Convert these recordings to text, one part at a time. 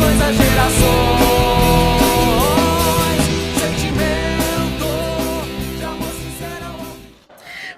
a gerações. Sentimento de amor sincero.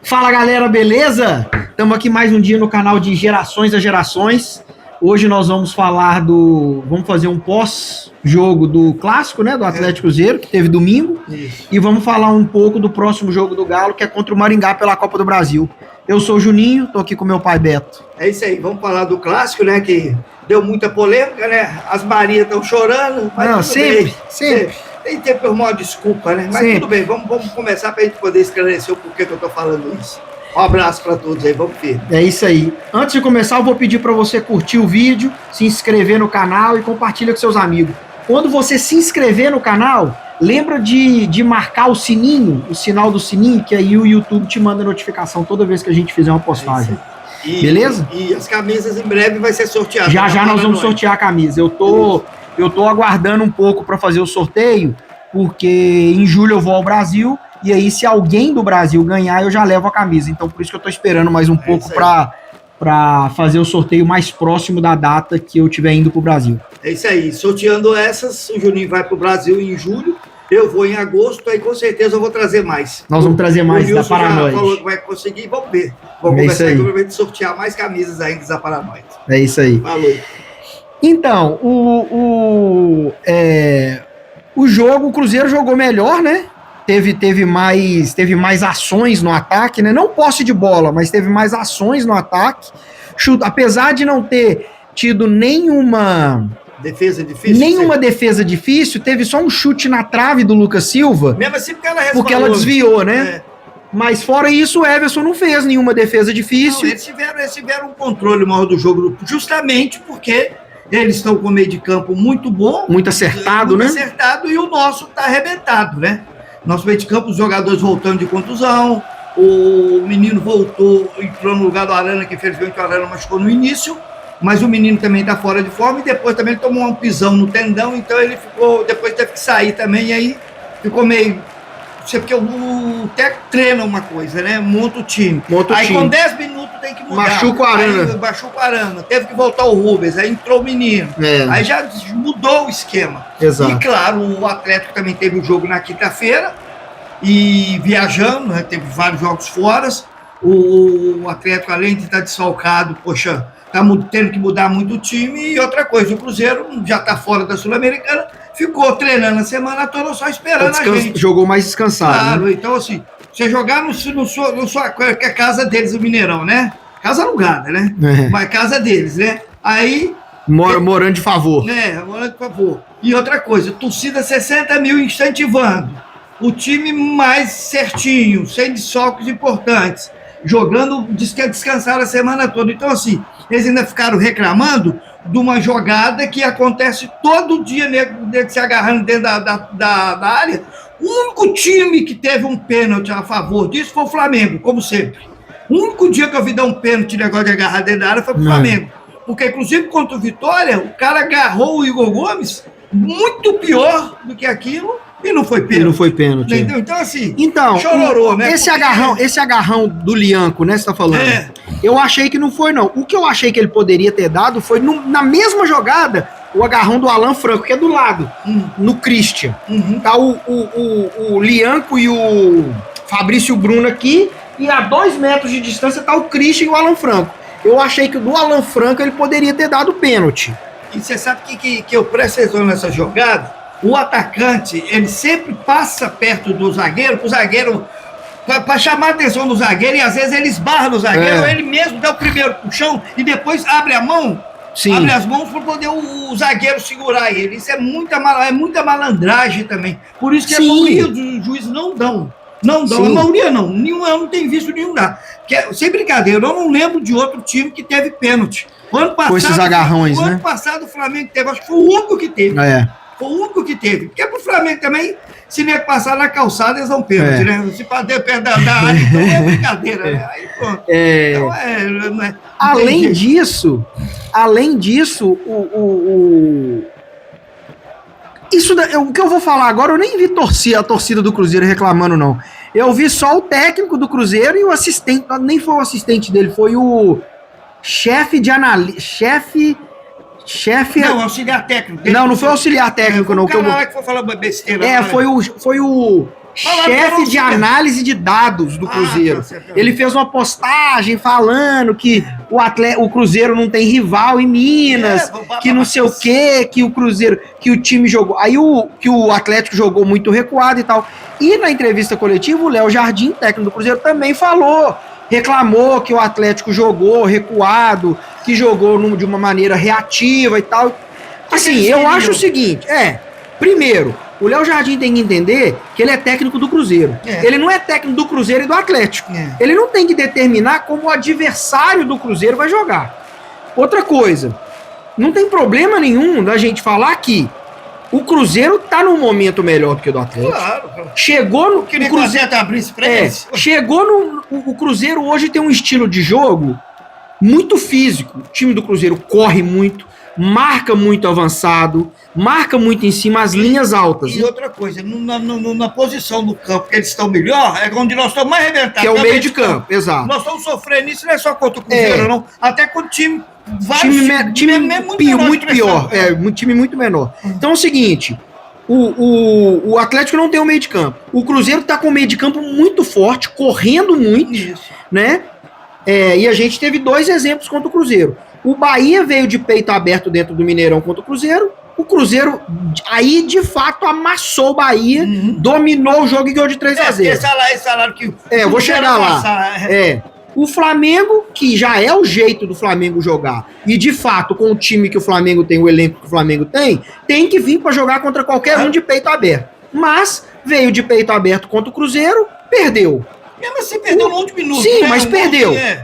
Fala galera, beleza? Estamos aqui mais um dia no canal de Gerações a Gerações. Hoje nós vamos falar vamos fazer um pós-jogo do clássico, né? Do Atlético Cruzeiro, que teve domingo. Isso. E vamos falar um pouco do próximo jogo do Galo, que é contra o Maringá pela Copa do Brasil. Eu sou o Juninho, tô aqui com meu pai Beto. É isso aí, vamos falar do clássico, né? Que deu muita polêmica, né? As Marias estão chorando, mas Não, tudo sempre, bem. sempre. Tem tempo para arrumar uma desculpa, né? Mas Sempre. tudo bem, vamos começar para a gente poder esclarecer o porquê que eu tô falando isso. Um abraço para todos aí, vamos ver. É isso aí. Antes de começar, eu vou pedir para você curtir o vídeo, se inscrever no canal e compartilha com seus amigos. Quando você se inscrever no canal, lembra de marcar o sininho, o sinal do sininho, que aí o YouTube te manda notificação toda vez que a gente fizer uma postagem. Beleza? E as camisas em breve vai ser sorteado. Já já nós vamos sortear a camisa. Eu tô aguardando um pouco para fazer o sorteio, porque em julho eu vou ao Brasil, e aí se alguém do Brasil ganhar, eu já levo a camisa. Então por isso que eu tô esperando mais um pouco para fazer o sorteio mais próximo da data que eu estiver indo pro Brasil. É isso aí, sorteando essas, o Juninho vai pro Brasil em julho, eu vou em agosto, aí com certeza eu vou trazer mais. Nós vamos trazer mais da Nilson já Paranoide. falou que vai conseguir, vamos ver. Vamos É conversar isso aí. aqui pra gente sortear mais camisas ainda da Paranoide. É isso aí. Falou. Então, o jogo, o Cruzeiro jogou melhor, né? Teve mais ações no ataque, né? Não posse de bola, mas teve mais ações no ataque. Apesar de não ter tido nenhuma Defesa difícil? defesa difícil, teve só um chute na trave do Lucas Silva, Mesmo assim porque ela desviou, né? É. Mas fora isso, o Everson não fez nenhuma defesa Não, difícil. eles tiveram um controle maior do jogo, justamente porque eles estão com o meio de campo muito bom. Muito acertado, muito né? acertado, e o nosso tá arrebentado, né? Nosso meio de campo, os jogadores voltando de contusão, o menino voltou, entrou no lugar do Arana, que infelizmente o Arana machucou no início, mas o menino também tá fora de forma, e depois também ele tomou um pisão no tendão, então ele ficou, depois teve que sair também, e aí ficou meio... Porque o técnico treina uma coisa, né? Monta o time. Aí com 10 minutos tem que mudar. Machuca o Arana. Aí machuca o Arana. Teve que voltar o Rubens. Aí entrou o menino. É. Aí já mudou o esquema. Exato. E claro, o Atlético também teve o jogo na quinta-feira. E viajando, né? Teve vários jogos fora. O Atlético, além de estar desfalcado, poxa, tá tendo que mudar muito o time. E outra coisa, o Cruzeiro já tá fora da Sul-Americana. Ficou treinando a semana toda só esperando a gente. Jogou mais descansado. Claro, Né? então assim, você jogar no sua que é a casa deles, o Mineirão, né? Casa alugada, né? É. Mas casa deles, né? Aí, Morando de favor. né, por favor. E outra coisa, torcida 60 mil incentivando. O time mais certinho, sem desfalques importantes. Jogando, descansaram a semana toda. Então, assim, eles ainda ficaram reclamando de uma jogada que acontece todo dia, nego se agarrando dentro da área. O único time que teve um pênalti a favor disso foi o Flamengo, como sempre. O único dia que eu vi dar um pênalti, negócio de agarrar dentro da área, foi pro Flamengo. Porque, inclusive, contra o Vitória, o cara agarrou o Igor Gomes muito pior do que aquilo e não foi pênalti. Não foi pênalti. Entendeu? Então, assim, Então, chororô, né? esse agarrão do Lianco, né, você tá falando? É. Eu achei que não foi, não. O que eu achei que ele poderia ter dado foi, na mesma jogada, o agarrão do Alan Franco, que é do lado, no Christian. Uhum. Tá o Lianco e o Fabrício Bruno aqui, e a 2 metros de distância tá o Christian e o Alan Franco. Eu achei que o do Alan Franco ele poderia ter dado pênalti. E você sabe que eu presto atenção nessa jogada? O atacante, ele sempre passa perto do zagueiro, pro zagueiro, para chamar a atenção do zagueiro, e às vezes ele esbarra no zagueiro, ou ele mesmo dá o primeiro puxão e depois abre a mão, Sim. abre as mãos para poder o zagueiro segurar ele. Isso é muita malandragem também. Por isso que Sim. a maioria dos juízes não dão. Não dão, Sim. a maioria não. Nenhum, eu não tenho visto nenhum dar. Sem brincadeira, eu não lembro de outro time que teve pênalti. O ano passado, Com esses agarrões, o né? ano passado o Flamengo teve, acho que foi o único que teve. É. Foi o único que teve. Porque pro Flamengo também, se nem passar na calçada, eles dão pênalti, né? Se bater perto da área, então é brincadeira, né? Aí pronto. Então não é, Além disso, o que eu vou falar agora, eu nem vi a torcida do Cruzeiro reclamando, não. Eu vi só o técnico do Cruzeiro e o assistente, nem foi o assistente dele, foi o chefe Chefe... Não, auxiliar técnico. Não foi auxiliar técnico, não. O cara lá que foi falar besteira. Foi o chefe de análise de dados do Cruzeiro. Tá certo. Ele fez uma postagem falando que o Cruzeiro não tem rival em Minas, que não sei o quê, que o Cruzeiro, que o time jogou. Aí que o Atlético jogou muito recuado e tal. E na entrevista coletiva, o Léo Jardim, técnico do Cruzeiro, também reclamou que o Atlético jogou recuado, que jogou de uma maneira reativa e tal. Assim, eu acho o seguinte, primeiro, o Léo Jardim tem que entender que ele é técnico do Cruzeiro. Ele não é técnico do Cruzeiro e do Atlético. Ele não tem que determinar como o adversário do Cruzeiro vai jogar. Outra coisa, não tem problema nenhum da gente falar que o Cruzeiro tá num momento melhor do que o do Atlético. Claro. Chegou no... Queria que o Cruzeiro abrisse pra eles. Chegou no... O Cruzeiro hoje tem um estilo de jogo muito físico. O time do Cruzeiro corre muito, marca muito avançado, marca muito em cima as linhas altas. E outra coisa, na posição do campo que eles estão melhor, é onde nós estamos mais arrebentados. Que é o meio de campo, exato. Nós estamos sofrendo isso, não é só contra o Cruzeiro, não. Até com o time... Time muito pior. Um time muito menor. Então é o seguinte, o Atlético não tem um meio de campo. O Cruzeiro tá com um meio de campo muito forte, correndo muito, né? E a gente teve 2 exemplos contra o Cruzeiro. O Bahia veio de peito aberto dentro do Mineirão contra o Cruzeiro. O Cruzeiro, aí, de fato, amassou o Bahia, dominou o jogo e ganhou de 3-0. Esse salário que... eu vou chegar lá. O Flamengo, que já é o jeito do Flamengo jogar, e de fato, com o time que o Flamengo tem, o elenco que o Flamengo tem que vir para jogar contra qualquer um de peito aberto. Mas veio de peito aberto contra o Cruzeiro, perdeu. Mesmo assim, perdeu no último minuto. Sim,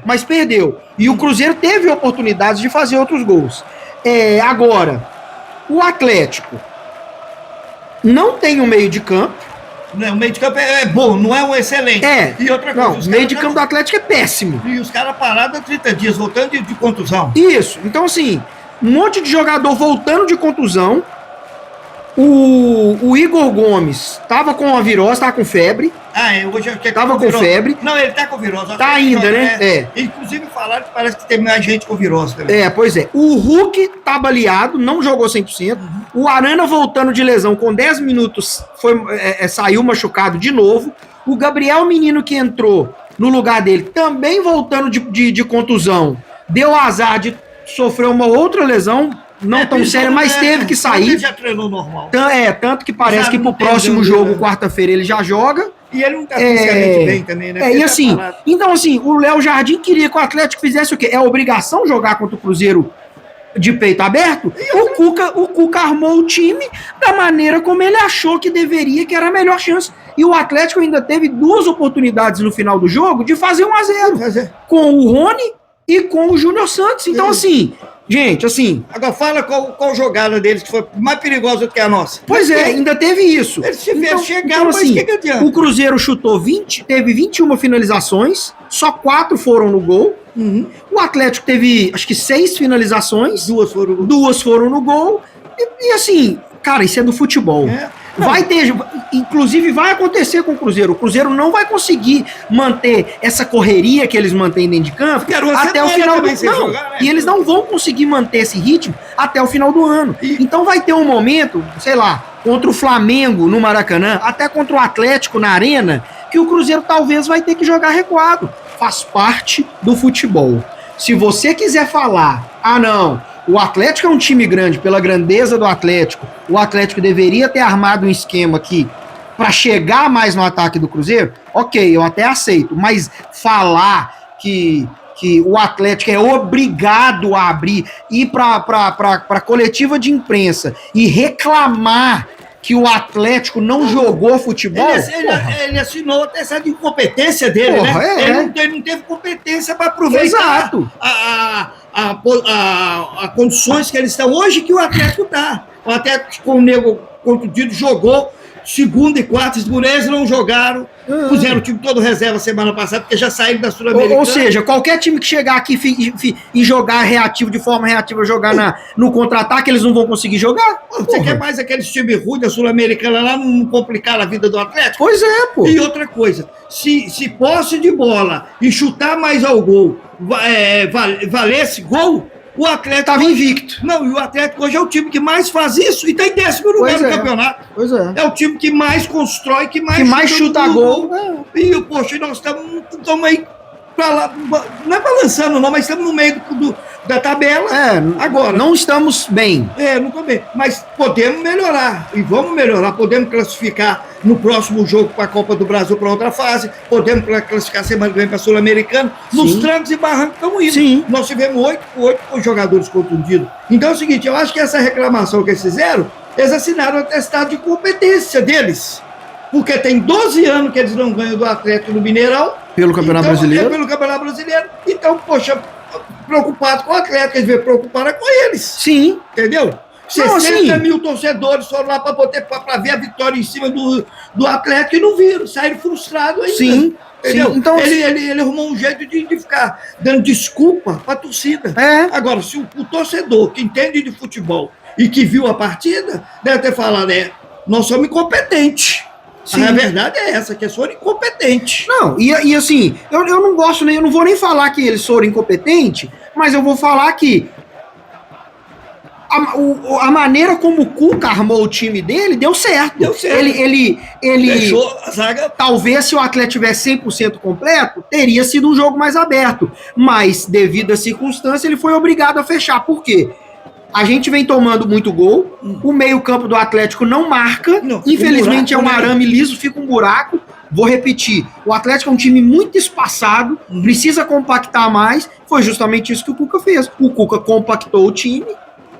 mas perdeu. E o Cruzeiro teve oportunidades de fazer outros gols. Agora, o Atlético não tem um meio de campo. Não, o meio de campo é bom, não é um excelente. E outra coisa, o meio de campo do Atlético é péssimo. E os caras parados há 30 dias, voltando de contusão. Isso, então assim, um monte de jogador voltando de contusão. O Igor Gomes tava com a virose, tava com febre. Hoje tava com febre. Não, ele tá com virose. Tá ainda, né? Inclusive falaram que parece que tem mais gente com virose também. Pois é. O Hulk tá baleado, não jogou 100%. O Arana voltando de lesão com 10 minutos saiu machucado de novo. O Gabriel Menino que entrou no lugar dele também voltando de contusão. Deu azar de sofrer uma outra lesão. Não tão sério, mas teve que sair. Ele já treinou normal. Tanto que parece que pro próximo jogo, quarta-feira, ele já joga. E ele não tá fisicamente bem também, né? E assim, então assim, o Léo Jardim queria que o Atlético fizesse o quê? É obrigação jogar contra o Cruzeiro de peito aberto? O Cuca armou o time da maneira como ele achou que deveria, que era a melhor chance. E o Atlético ainda teve 2 oportunidades no final do jogo de fazer 1-0. Com o Rony e com o Júnior Santos. Então assim... Gente, assim... Agora fala qual jogada deles que foi mais perigosa do que a nossa. Pois ainda teve isso. Eles tiveram chegar, mas assim, que adianta? O Cruzeiro chutou teve 21 finalizações, só 4 foram no gol. O Atlético teve, acho que 6 finalizações. 2 foram no gol. E assim, cara, isso é do futebol. Inclusive vai acontecer com o Cruzeiro. O Cruzeiro não vai conseguir manter essa correria que eles mantêm dentro de campo até o final do ano. E eles não vão conseguir manter esse ritmo até o final do ano. Então vai ter um momento, sei lá, contra o Flamengo no Maracanã, até contra o Atlético na Arena, que o Cruzeiro talvez vai ter que jogar recuado. Faz parte do futebol. Se você quiser falar, não, o Atlético é um time grande, pela grandeza do Atlético, o Atlético deveria ter armado um esquema aqui para chegar mais no ataque do Cruzeiro, ok, eu até aceito, mas falar que o Atlético é obrigado a abrir, ir para coletiva de imprensa e reclamar que o Atlético não jogou futebol... Ele assinou até essa incompetência dele, né? Ele não teve competência para aproveitar a condições que eles estão hoje que o Atlético está. O Atlético, com o nego contundido, jogou segunda e quarta, os gurês não jogaram, puseram o time todo reserva semana passada, porque já saíram da Sul-Americana. Ou seja, qualquer time que chegar aqui e jogar reativo, de forma reativa, jogar no contra-ataque, eles não vão conseguir jogar? Você quer mais aqueles times ruins da Sul-Americana lá não complicar a vida do Atlético? Pois é, pô. E outra coisa, se posse de bola e chutar mais ao gol valesse gol, O Atlético Tava invicto. Não, e o Atlético hoje é o time que mais faz isso e tá em 10º lugar Pois no é. campeonato. Pois é. É o time que mais constrói, que mais chuta no gol. E, poxa, nós estamos aí pra lá, não é balançando não, mas estamos no meio da tabela. Agora. Não estamos bem. Não tô bem, mas podemos melhorar, e vamos melhorar, podemos classificar no próximo jogo para a Copa do Brasil para outra fase, podemos classificar semana que vem para a Sul-Americana, nos trancos e barrancos estamos indo. Sim. Nós tivemos 8 jogadores contundidos. Então é o seguinte, eu acho que essa reclamação que eles fizeram, eles assinaram o atestado de competência deles, porque tem 12 anos que eles não ganham do Atlético do Mineirão. Pelo Campeonato Brasileiro. Pelo Campeonato Brasileiro. Então, poxa, preocupado com o Atlético, eles preocuparam com eles. Sim. Entendeu? 60 mil torcedores foram lá para ver a vitória em cima do Atlético e não viram, saíram frustrados ainda. Sim. Entendeu? Sim. Então, ele arrumou um jeito de ficar dando desculpa para a torcida. Agora, se o torcedor que entende de futebol e que viu a partida, deve ter falado, nós somos incompetentes. A verdade é essa, que eles foram incompetentes. Não, e assim, eu não gosto nem, eu não vou nem falar que eles foram incompetentes, mas eu vou falar que a maneira como o Cuca armou o time dele deu certo. Deu certo. Ele Fechou a zaga. Talvez se o Atlético tivesse 100% completo, teria sido um jogo mais aberto. Mas, devido à circunstância, ele foi obrigado a fechar. Por quê? A gente vem tomando muito gol, o meio-campo do Atlético não marca, infelizmente é um arame liso, fica um buraco. Vou repetir, o Atlético é um time muito espaçado, precisa compactar mais, foi justamente isso que o Cuca fez. O Cuca compactou o time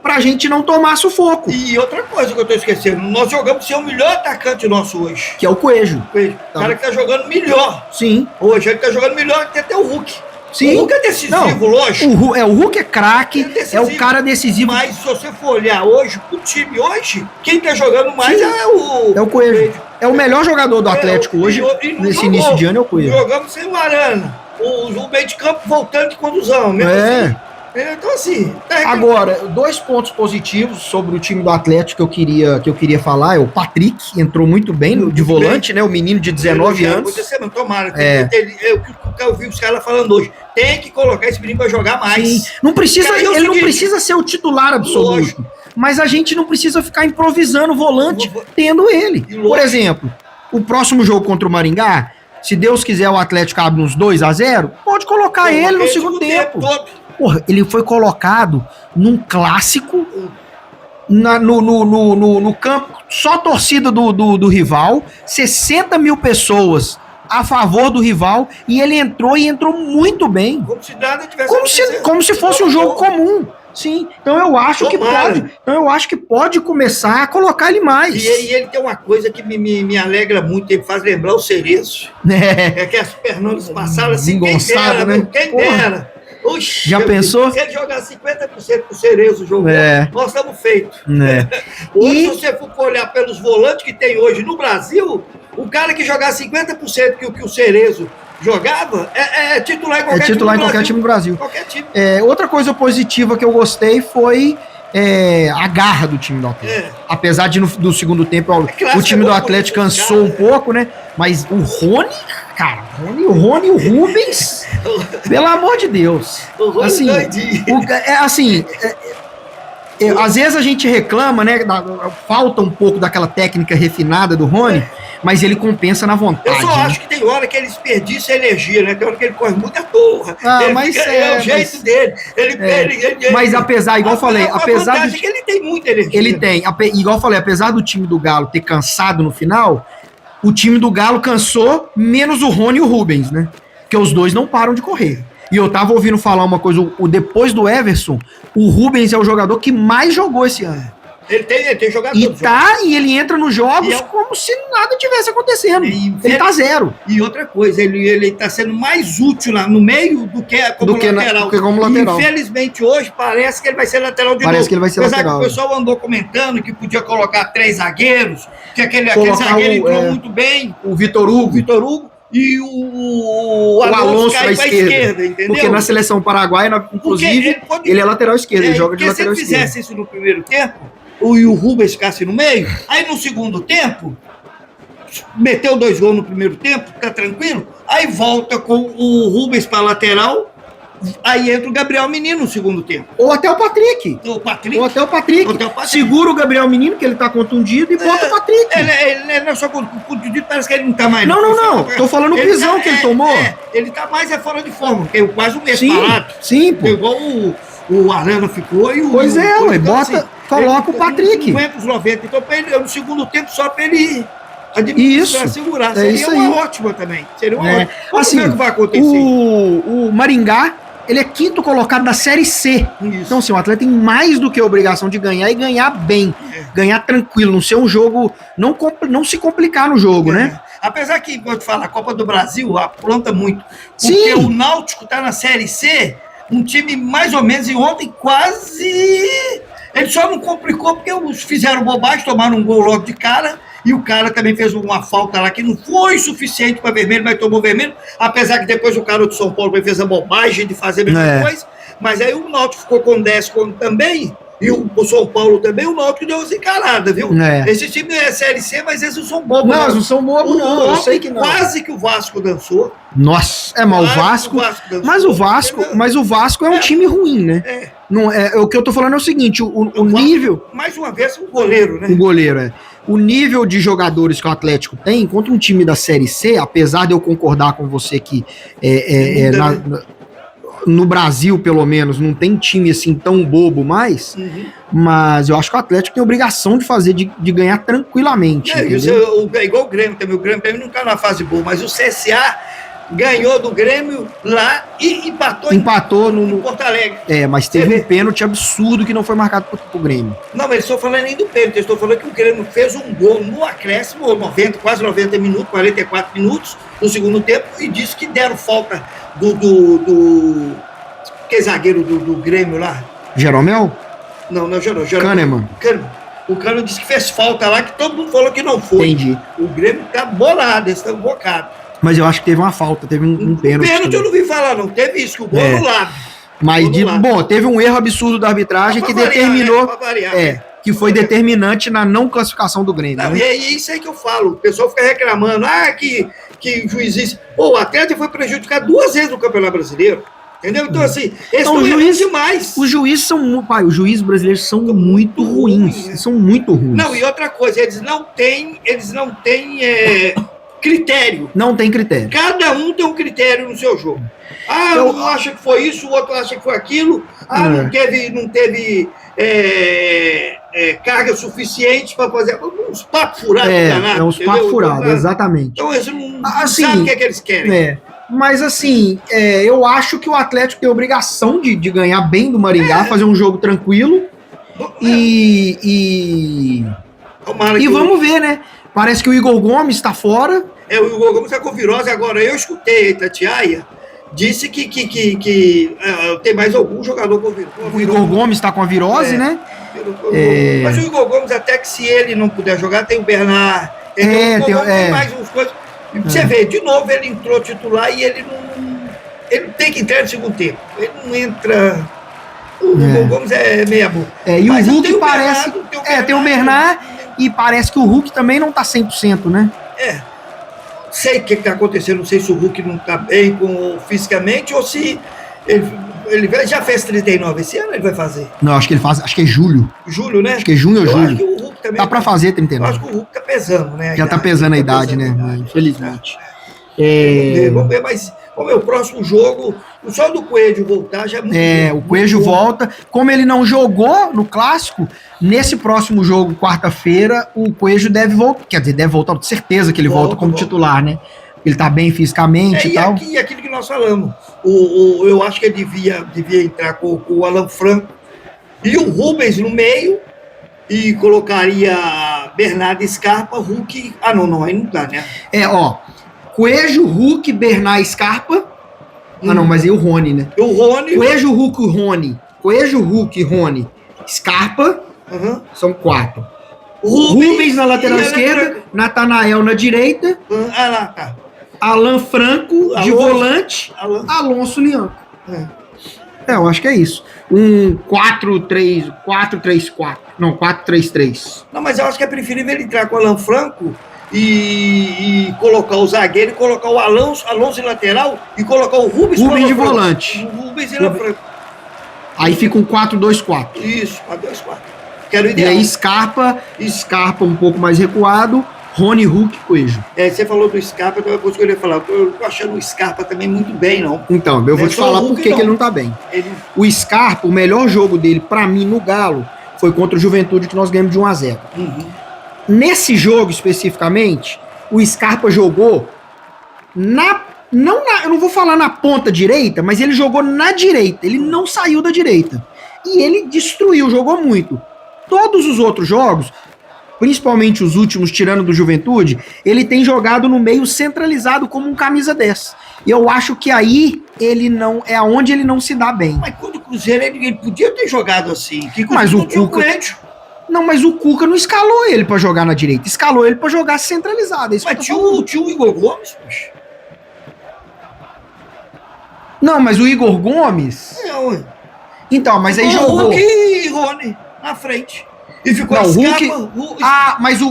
pra gente não tomar sufoco. E outra coisa que eu tô esquecendo, nós jogamos sem o melhor atacante nosso hoje. Que é o Coelho. O cara que tá jogando melhor. Sim. Hoje ele tá jogando melhor que até o Hulk. Sim. O Hulk é decisivo, lógico. O Hulk é craque, é o cara decisivo. Mas se você for olhar hoje, o time hoje, quem tá jogando mais é o Coelho. É o melhor jogador do Atlético hoje, nesse início de ano, é o Coelho. Jogamos sem o Arana. O meio de campo voltando de contusão. Mesmo assim. Então, assim. Agora, 2 pontos positivos sobre o time do Atlético que eu queria falar é o Patrick, entrou muito bem de volante, né? O menino de 19 anos. Tomara. Eu vi os caras falando hoje. Tem que colocar esse menino pra jogar mais. Sim. Não precisa, ele não precisa ser o titular absoluto. Lógico. Mas a gente não precisa ficar improvisando o volante tendo ele. Por exemplo, o próximo jogo contra o Maringá, se Deus quiser o Atlético abre uns 2-0, pode colocar ele no segundo tempo. Porra, ele foi colocado num clássico no campo, só a torcida do rival, 60 mil pessoas a favor do rival, e ele entrou muito bem. Como se nada tivesse como se fosse um jogo comum. Sim, então eu acho que pode começar a colocar ele mais. E ele tem uma coisa que me alegra muito, ele faz lembrar o Cerezo. É que as pernas passaram assim, quem dera, né? Quem dera. Oxi, já pensou? Se ele jogar 50% pro Cerezo o jogo, nós estamos feitos. Hoje, se você for olhar pelos volantes que tem hoje no Brasil, o cara que jogar 50% que o Cerezo jogava é titular em qualquer time do Brasil. Qualquer time. Outra coisa positiva que eu gostei foi a garra do time do Atlético. Apesar de no segundo tempo o time do Atlético cansou um pouco, né? Mas o Rony, cara, o Rony e o Rubens, pelo amor de Deus. Às vezes a gente reclama, né? Falta um pouco daquela técnica refinada do Rony, mas ele compensa na vontade. Eu só acho que tem hora que ele desperdiça energia, né? Tem hora que ele corre muita porra. É o jeito dele. Mas apesar, igual eu falei, apesar que ele tem muita energia. Ele tem, igual eu falei, apesar do time do Galo ter cansado no final, o time do Galo cansou, menos o Rony e o Rubens, né? Porque os dois não param de correr. E eu tava ouvindo falar uma coisa, depois do Everson, o Rubens é o jogador que mais jogou esse ano. Ele tem jogado. E ele entra nos jogos como se nada tivesse acontecendo. Ele tá 0. E outra coisa, ele tá sendo mais útil no meio do que como lateral. Infelizmente, hoje parece que ele vai ser lateral de novo. Parece que ele vai ser lateral. O pessoal andou comentando que podia colocar 3 zagueiros, que aquele zagueiro entrou muito bem. O Vitor Hugo. E o Alonso cai pra esquerda, entendeu? Porque na seleção paraguaia, inclusive, ele é lateral esquerdo, ele joga de lateral esquerdo. Se ele fizesse isso no primeiro tempo, e o Rubens ficasse no meio, aí no segundo tempo, meteu 2 gols no primeiro tempo, tá tranquilo, aí volta com o Rubens pra lateral Aí entra o Gabriel Menino no segundo tempo. Ou até o Patrick. O Patrick. Ou até o Patrick. Segura o Gabriel Menino, que ele tá contundido, e bota o Patrick. Ele não é só contundido, parece que ele não tá mais. Não. Tô falando o pisão que ele tomou. Ele tá mais fora de forma, porque quase um mês Sim, parado. sim, pô. Igual o Arana ficou e o... Pois é, ué, então, bota, coloca o Patrick. Não entra os 90, então pra ele, no segundo tempo só pra ele administrar, Isso, segurar. é Seria isso uma aí. ótima também. Seria uma É. ótima. Vamos Assim, ver o que vai acontecer. o Maringá, ele é quinto colocado da Série C. Isso. Então, assim, o Atlético tem mais do que a obrigação de ganhar e ganhar bem. É. Ganhar tranquilo, não ser um jogo... Não se complicar no jogo, né? Apesar que, vou te falar, a Copa do Brasil apronta muito. Porque Sim. o Náutico tá na Série C, um time mais ou menos, e ontem quase... Ele só não complicou porque os fizeram bobagem, tomaram um gol logo de cara, e o cara também fez uma falta lá que não foi suficiente para vermelho, mas tomou vermelho, apesar que depois o cara do São Paulo fez a bobagem de fazer a mesma coisa, mas aí o Náutico ficou com 10 também, e o São Paulo também, o Náutico deu umas encaradas, viu? Esse time é Série C, mas esses não são bobos. Não, não são bobos, não. Eu sei que não. Quase que o Vasco dançou. Nossa, mas o Vasco. Mas o Vasco é um time ruim, né? Não, o que eu tô falando é o seguinte: o nível. Mais uma vez, o goleiro, né? O goleiro, O nível de jogadores que o Atlético tem contra um time da Série C, apesar de eu concordar com você que no Brasil, pelo menos, não tem time assim tão bobo mais, mas eu acho que o Atlético tem obrigação de fazer, de ganhar tranquilamente. É igual o Grêmio também. O Grêmio também não tá na fase boa, mas o CSA ganhou do Grêmio lá e empatou no Porto Alegre. Mas teve um pênalti absurdo que não foi marcado pro Grêmio. Não, mas eles estão falando nem do pênalti, eles estão falando que o Grêmio fez um gol no acréscimo, 90, quase 90 minutos, 44 minutos no segundo tempo, e disse que deram falta que zagueiro do Grêmio lá. Jeromel? Não, Jeromel. Kahneman. O Kahneman disse que fez falta lá, que todo mundo falou que não foi. Entendi. O Grêmio tá bolado, eles estão bocados. Mas eu acho que teve uma falta, teve um pênalti. Pênalti eu não vi falar, não. Teve isso, que o gol no lado. Mas, teve um erro absurdo da arbitragem que determinou. Que foi determinante na não classificação do Grêmio. Não, né? E é isso aí que eu falo. O pessoal fica reclamando. Que juiz. Pô, o Atlético foi prejudicado 2 vezes no Campeonato Brasileiro. Entendeu? Então, assim, eles estão errando demais. Os juízes são. Os juízes brasileiros são muito ruins. São muito ruins. Não, e outra coisa, eles não têm critério. Não tem critério. Cada um tem um critério no seu jogo. Um acha que foi isso, o outro acha que foi aquilo. Não teve carga suficiente para fazer uns papos furados. Uns papos furados, exatamente. Então eles não sabem o que eles querem. Mas assim, eu acho que o Atlético tem a obrigação de ganhar bem do Maringá, fazer um jogo tranquilo. E vamos ver, né? Parece que o Igor Gomes está fora. O Igor Gomes está com virose agora. Eu escutei a Itatiaia, disse que tem mais algum jogador com virose. O Igor Gomes está com a virose, né? Mas o Igor Gomes, até que se ele não puder jogar, tem o Bernard. Tem mais uns coisas. Você vê, de novo ele entrou titular e ele não tem que entrar no segundo tempo. Ele não entra. O Igor Gomes é meia boca. E o Hulk parece. Tem o Bernard e parece que o Hulk também não tá 100%, né? Sei o que está acontecendo, não sei se o Hulk não está bem fisicamente ou se ele já fez 39 esse ano, ele vai fazer. Não, acho que ele faz, acho que é julho. Julho, né? Acho que é junho ou julho. Acho que o Hulk também tá para fazer 39. Eu acho que o Hulk tá pesando, né? Já tá pesando a idade, né? Infelizmente. Vamos ver, mas como é o próximo jogo, só do Coelho voltar já é muito bom, o Coelho volta. Como ele não jogou no Clássico, nesse próximo jogo, quarta-feira, o Coelho deve voltar. Quer dizer, deve voltar, com certeza que ele volta como titular, né? Ele tá bem fisicamente e tal. E aquilo que nós falamos. Eu acho que ele devia entrar com o Alan Franco e o Rubens no meio e colocaria Bernardo Scarpa, Hulk. Não, aí não dá, né? Coelho, Hulk, Bernard, Scarpa. Não, mas aí o Rony, né? O Rony. Coelho, Hulk, Rony. Coelho, Hulk, Rony. Scarpa. São 4. Rubens na lateral esquerda. Natanael na direita. Tá. Alan Franco de volante. Alonso Lianco. Eu acho que é isso. 4-3-4. Não, 4-3-3. Não, mas eu acho que é preferível ele entrar com o Alan Franco e colocar o zagueiro, e colocar o Alonso em lateral e colocar o Rubens de volante. O Rubens e Franco. Aí fica um 4-2-4. Isso, 4-2-4. Quero E ideal. aí Scarpa um pouco mais recuado, Rony, Hulk, Coelho. Você falou do Scarpa, então é uma coisa que eu ia falar. Eu tô achando o Scarpa também muito bem, não. Então, eu vou te só o falar Hulk, por que não. que ele não tá bem. Ele... O Scarpa, o melhor jogo dele, pra mim, no Galo, foi contra o Juventude, que nós ganhamos de 1-0. Nesse jogo, especificamente, o Scarpa jogou eu não vou falar na ponta direita, mas ele jogou na direita. Ele não saiu da direita. E ele destruiu, jogou muito. Todos os outros jogos, principalmente os últimos, tirando do Juventude, ele tem jogado no meio centralizado como um camisa 10. E eu acho que aí ele não é onde ele não se dá bem. Mas quando o Cruzeiro, ele podia ter jogado assim. Que Mas o tinha Cuca- Coelho. Não, mas o Cuca não escalou ele pra jogar na direita, escalou ele pra jogar centralizado. É isso que eu Mas tô falando. tinha o Igor Gomes, poxa. Não, mas o Igor Gomes. Ué. Então, mas aí O jogou. Hulk e Rony na frente. E ficou Não, o Hulk. Hulk... Ah, mas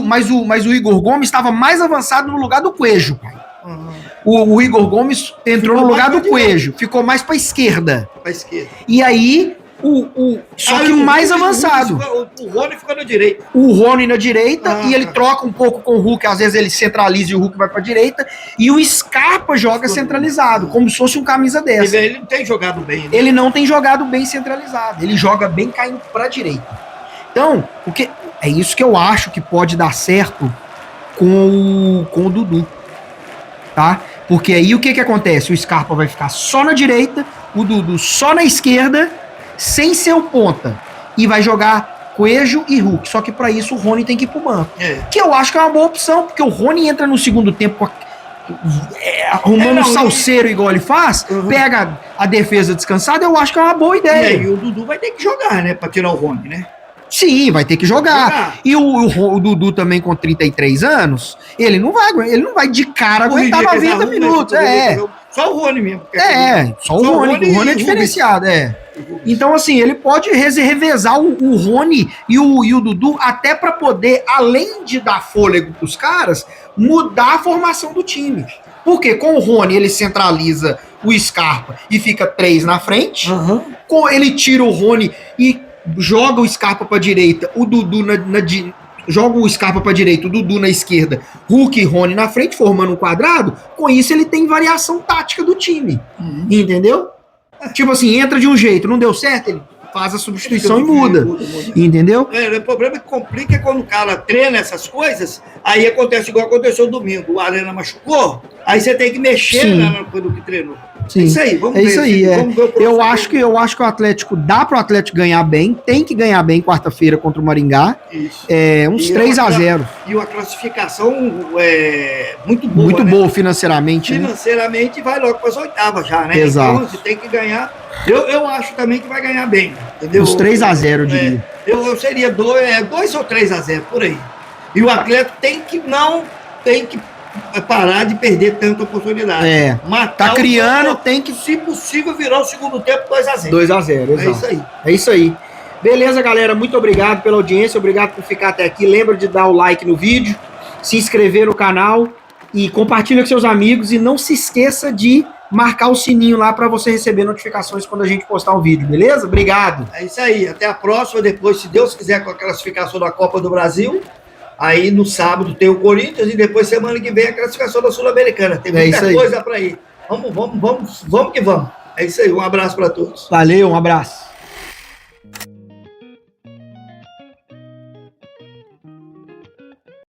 o Igor Gomes estava mais avançado no lugar do Coelho, pai. Uhum. O Igor Gomes entrou Ficou no lugar mais do pra Coelho, ficou mais pra esquerda. Pra esquerda. E aí, só que o mais avançado. O Rony ficou na direita. O Rony na direita, Ah, e ele tá. troca um pouco com o Hulk, às vezes ele centraliza e o Hulk vai pra direita, e o Scarpa joga centralizado, como se fosse um camisa 10. Ele não tem jogado bem. Né? Ele não tem jogado bem centralizado, ele joga bem caindo pra direita. Então, é isso que eu acho que pode dar certo com o Dudu, tá? Porque aí o que acontece? O Scarpa vai ficar só na direita, o Dudu só na esquerda, sem ser o ponta, e vai jogar Coelho e Hulk. Só que pra isso o Rony tem que ir pro banco. Que eu acho que é uma boa opção, porque o Rony entra no segundo tempo arrumando salseiro igual ele faz, pega a defesa descansada, eu acho que é uma boa ideia. E o Dudu vai ter que jogar, né? Pra tirar o Rony, né? Sim, vai ter que jogar. E o Dudu também com 33 anos, ele não vai de cara aguentar 90 minutos. Só o Rony mesmo. Só o Rony. O Rony é diferenciado, Então, assim, ele pode revezar o Rony e o Dudu até para poder, além de dar fôlego pros caras, mudar a formação do time. Porque com o Rony ele centraliza o Scarpa e fica 3 na frente. Ele tira o Rony e joga o Scarpa pra direita, o Dudu joga o Scarpa pra direita, o Dudu na esquerda, Hulk e Rony na frente, formando um quadrado. Com isso ele tem variação tática do time. Entendeu? Tipo assim, entra de um jeito, não deu certo, ele faz a substituição e muda. Entendeu? O problema é que complica é quando o cara treina essas coisas, aí acontece igual aconteceu domingo, o Arana machucou, aí você tem que mexer no que treinou. Sim. É isso aí, vamos ver. Isso aí, Vamos ver o próximo eu acho que o Atlético dá pro Atlético ganhar bem, tem que ganhar bem quarta-feira contra o Maringá. Isso. Uns 3-0. E uma classificação muito boa. Muito né? boa financeiramente. Né? Financeiramente vai logo para as oitavas já, né? Exato. Então você tem que ganhar. Eu acho também que vai ganhar bem, entendeu? Uns 3-0, eu diria. Eu seria 2 ou 3-0, por aí. E o Atlético tem que parar de perder tanta oportunidade. Tá criando, tem que... Se possível, virar o segundo tempo 2-0. 2-0, exato. É isso aí. É isso aí. Beleza, galera? Muito obrigado pela audiência, obrigado por ficar até aqui. Lembra de dar o like no vídeo, se inscrever no canal e compartilha com seus amigos. E não se esqueça de marcar o sininho lá para você receber notificações quando a gente postar um vídeo, beleza? Obrigado. É isso aí. Até a próxima. Depois, se Deus quiser, com a classificação da Copa do Brasil. Aí no sábado tem o Corinthians e depois semana que vem a classificação da Sul-Americana. Tem muita coisa para ir. Vamos que vamos. É isso aí. Um abraço para todos. Valeu, um abraço.